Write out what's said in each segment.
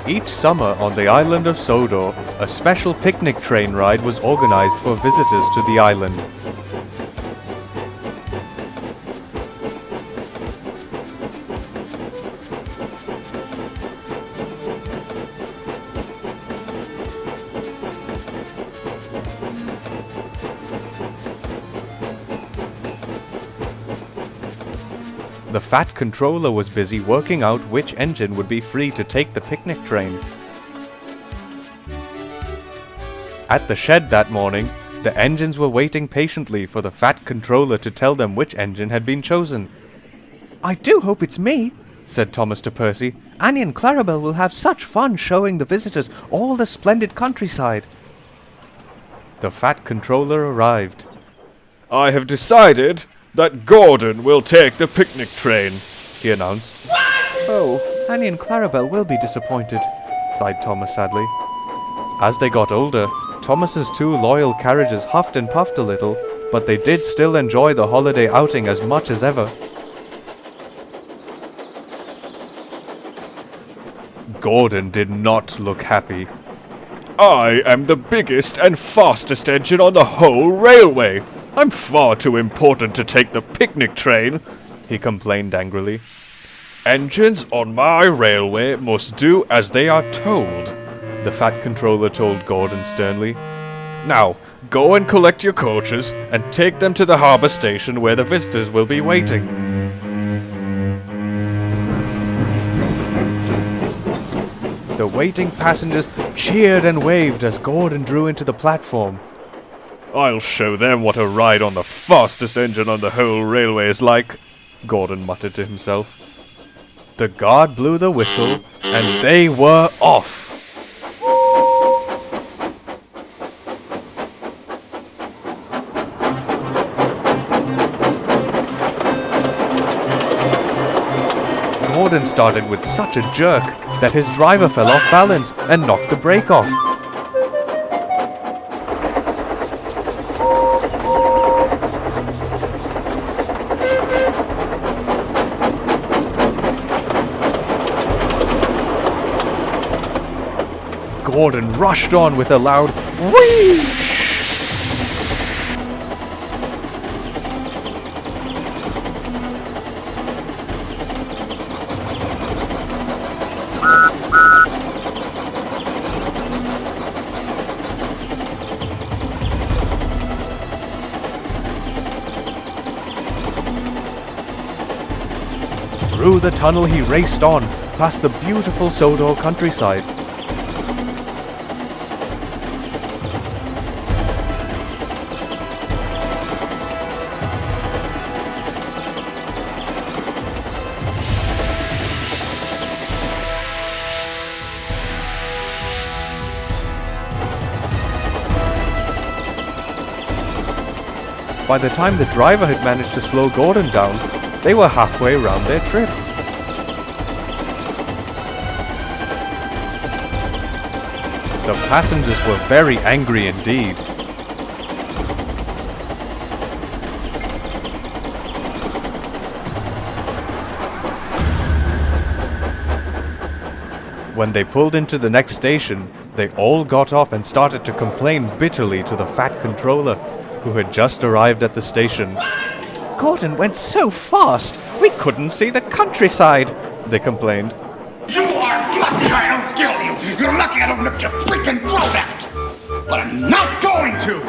Each summer on the island of Sodor, a special picnic train ride was organized for visitors to the island. The Fat Controller was busy working out which engine would be free to take the picnic train. At the shed that morning, the engines were waiting patiently for the Fat Controller to tell them which engine had been chosen. "I do hope it's me," said Thomas to Percy. "Annie and Clarabelle will have such fun showing the visitors all the splendid countryside." The Fat Controller arrived. "I have decided that Gordon will take the picnic train," he announced. "Oh, Annie and Clarabelle will be disappointed," sighed Thomas sadly. As they got older, Thomas's two loyal carriages huffed and puffed a little, but they did still enjoy the holiday outing as much as ever. Gordon did not look happy. "I am the biggest and fastest engine on the whole railway. I'm far too important to take the picnic train," he complained angrily. "Engines on my railway must do as they are told," the Fat Controller told Gordon sternly. "Now, go and collect your coaches and take them to the harbour station where the visitors will be waiting." The waiting passengers cheered and waved as Gordon drew into the platform. "I'll show them what a ride on the fastest engine on the whole railway is like," Gordon muttered to himself. The guard blew the whistle, and they were off. Gordon started with such a jerk that his driver fell off balance and knocked the brake off. Gordon rushed on with a loud whee! Through the tunnel he raced on, past the beautiful Sodor countryside. By the time the driver had managed to slow Gordon down, they were halfway around their trip. The passengers were very angry indeed. When they pulled into the next station, they all got off and started to complain bitterly to the Fat Controller, who had just arrived at the station. "Gordon went so fast, we couldn't see the countryside," they complained. "You are lucky I don't kill you! You're lucky I don't rip your freaking throat out! But I'm not going to!"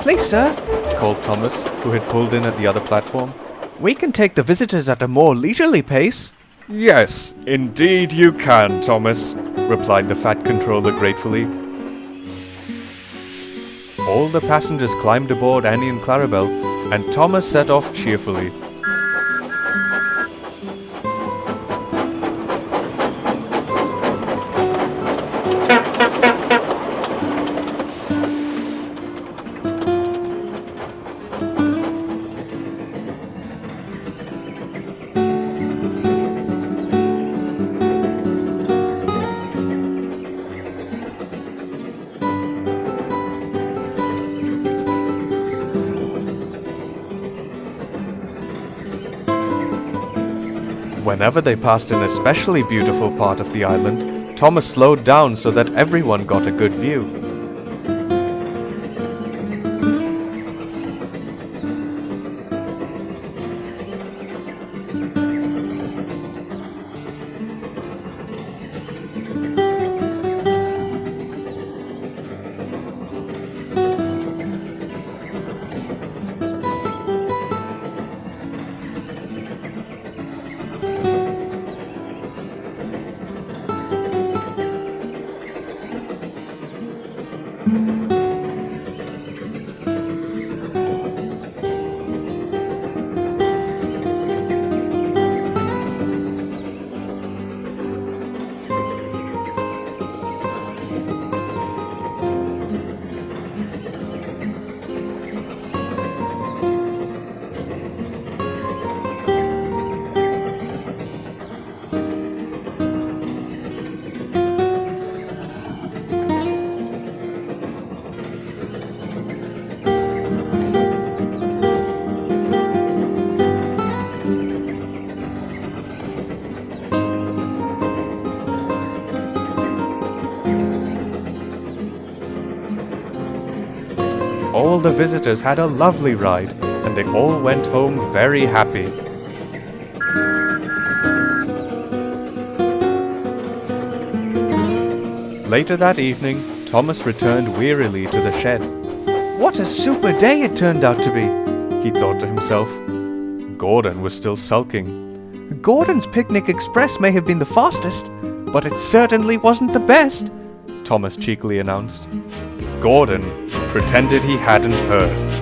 "Please, sir," called Thomas, who had pulled in at the other platform. "we can take the visitors at a more leisurely pace." "Yes, indeed you can, Thomas," replied the Fat Controller gratefully. All the passengers climbed aboard Annie and Clarabelle, and Thomas set off cheerfully. Whenever they passed an especially beautiful part of the island, Thomas slowed down so that everyone got a good view. All the visitors had a lovely ride, and they all went home very happy. Later that evening, Thomas returned wearily to the shed. What a super day it turned out to be, He thought to himself. Gordon was still sulking. Gordon's Picnic Express may have been the fastest, but it certainly wasn't the best, Thomas cheekily announced. Gordon pretended he hadn't heard.